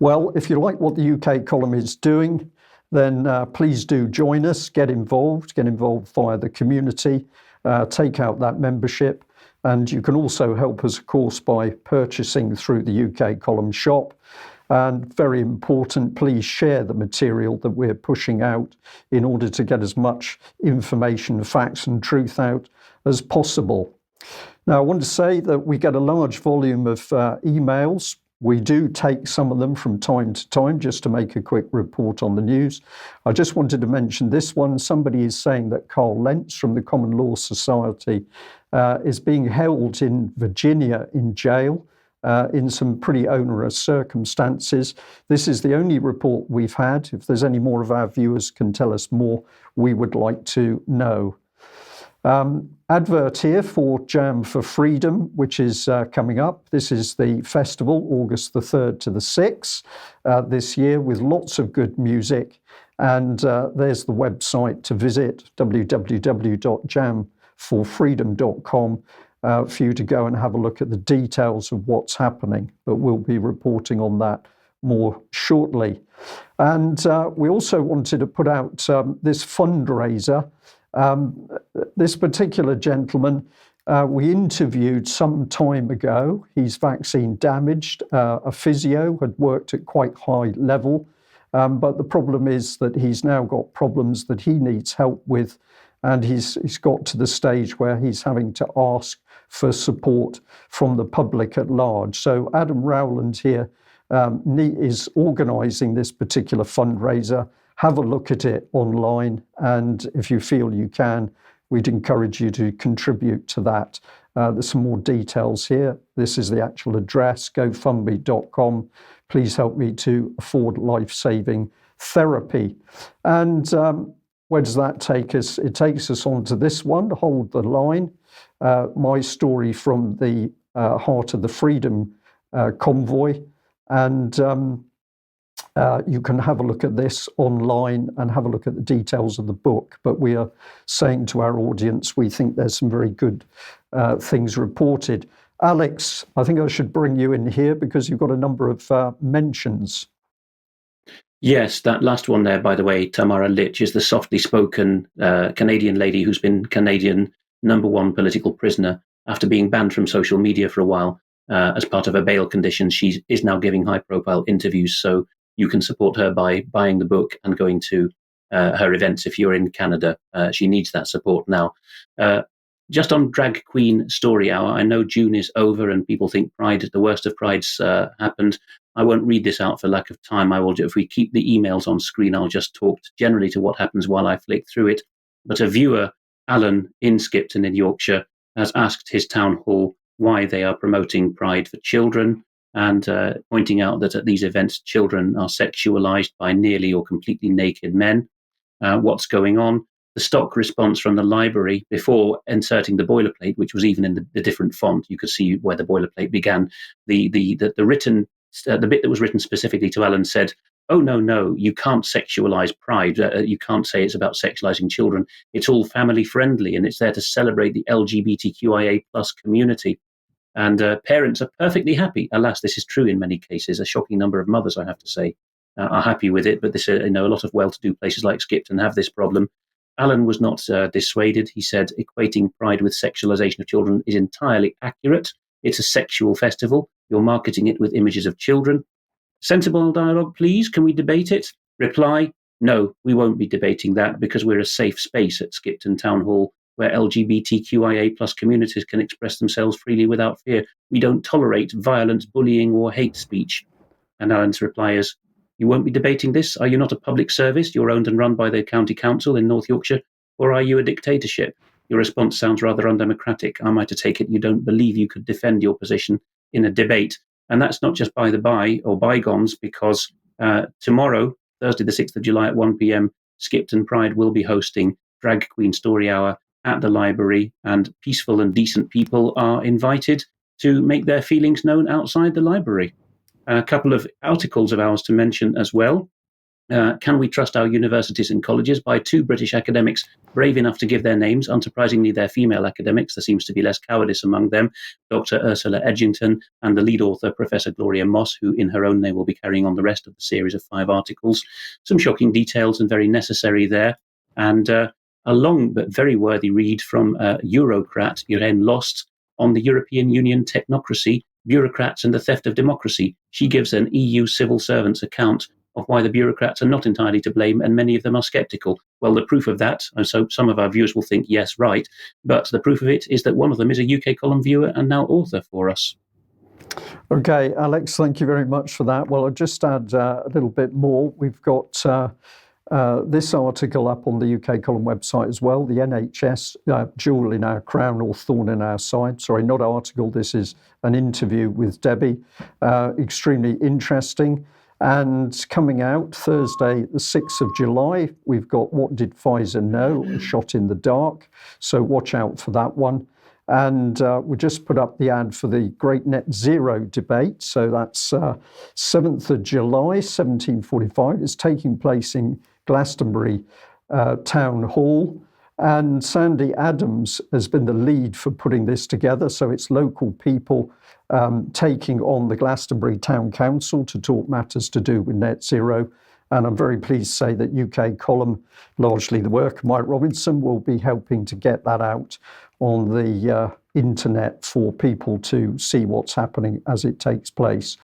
Well, if you like what the UK column is doing, then please do join us, get involved via the community, take out that membership. And you can also help us, of course, by purchasing through the UK column shop. And very important, please share the material that we're pushing out in order to get as much information, facts and truth out as possible. Now, I want to say that we get a large volume of emails. We do take some of them from time to time just to make a quick report on the news. I just wanted to mention this one. Somebody is saying that Carl Lentz from the Common Law Society is being held in Virginia in jail in some pretty onerous circumstances. This is the only report we've had. If there's any more of our viewers can tell us more, we would like to know. Advert here for Jam for Freedom, which is coming up. This is the festival, August the 3rd to the 6th this year, with lots of good music. And there's the website to visit, www.jamforfreedom.com, for you to go and have a look at the details of what's happening. But we'll be reporting on that more shortly. And we also wanted to put out this fundraiser. This particular gentleman we interviewed some time ago. He's vaccine damaged, a physio, had worked at quite high level, but the problem is that he's now got problems that he needs help with, and he's got to the stage where he's having to ask for support from the public at large. So Adam Rowland here is organising this particular fundraiser. Have a look at it online, and if you feel you can, we'd encourage you to contribute to that. There's some more details here. This is the actual address, gofundme.com. Please help me to afford life-saving therapy. And where does that take us? It takes us on to this one, Hold the Line, my story from the heart of the Freedom Convoy. And you can have a look at this online and have a look at the details of the book. But we are saying to our audience, we think there's some very good things reported. Alex, I think I should bring you in here because you've got a number of mentions. Yes, that last one there, by the way, Tamara Lich, is the softly spoken Canadian lady who's been Canadian #1 political prisoner after being banned from social media for a while as part of her bail conditions. She is now giving high-profile interviews, so you can support her by buying the book and going to her events if you're in Canada. She needs that support now. Just on Drag Queen Story Hour, I know June is over and people think Pride, the worst of Pride's happened. I won't read this out for lack of time. If we keep the emails on screen, I'll just talk generally to what happens while I flick through it. But a viewer, Alan in Skipton in Yorkshire, has asked his town hall why they are promoting Pride for children, and pointing out that at these events, children are sexualized by nearly or completely naked men. What's going on? The stock response from the library before inserting the boilerplate, which was even in the different font, you could see where the boilerplate began. The bit that was written specifically to Alan said, "Oh no, you can't sexualize Pride. You can't say it's about sexualizing children. It's all family friendly, and it's there to celebrate the LGBTQIA+ community." And parents are perfectly happy. Alas, this is true in many cases. A shocking number of mothers, I have to say, are happy with it. But this, a lot of well-to-do places like Skipton have this problem. Alan was not dissuaded. He said, equating Pride with sexualization of children is entirely accurate. It's a sexual festival. You're marketing it with images of children. Sensible dialogue, please. Can we debate it? Reply, no, we won't be debating that because we're a safe space at Skipton Town Hall where LGBTQIA+ communities can express themselves freely without fear. We don't tolerate violence, bullying, or hate speech. And Alan's reply is, you won't be debating this? Are you not a public service? You're owned and run by the county council in North Yorkshire? Or are you a dictatorship? Your response sounds rather undemocratic. Am I to take it you don't believe you could defend your position in a debate? And that's not just by the by or bygones, because tomorrow, Thursday the 6th of July at 1 p.m, Skipton Pride will be hosting Drag Queen Story Hour at the library, and peaceful and decent people are invited to make their feelings known outside the library. A couple of articles of ours to mention as well. Can we trust our universities and colleges? By two British academics brave enough to give their names. Unsurprisingly, they're female academics. There seems to be less cowardice among them. Dr. Ursula Edgington and the lead author, Professor Gloria Moss, who in her own name will be carrying on the rest of the series of 5 articles. Some shocking details and very necessary there. And a long but very worthy read from Eurocrat, Irene Lost, on the European Union Technocracy, Bureaucrats and the Theft of Democracy. She gives an EU civil servant's account of why the bureaucrats are not entirely to blame, and many of them are sceptical. Well, the proof of that, and so some of our viewers will think, yes, right, but the proof of it is that one of them is a UK column viewer and now author for us. Okay, Alex, thank you very much for that. Well, I'll just add a little bit more. We've got this article up on the UK column website as well, the NHS jewel in our crown or thorn in our side. Sorry, not article, this is an interview with Debbie. Extremely interesting. And coming out Thursday, the 6th of July, we've got What Did Pfizer Know? A Shot in the Dark. So watch out for that one. And we just put up the ad for the Great Net Zero debate. So that's 7th of July, 1745. It's taking place in Glastonbury Town Hall. And Sandy Adams has been the lead for putting this together. So it's local people taking on the Glastonbury Town Council to talk matters to do with net zero. And I'm very pleased to say that UK column, largely the work of Mike Robinson, will be helping to get that out on the internet for people to see what's happening as it takes place.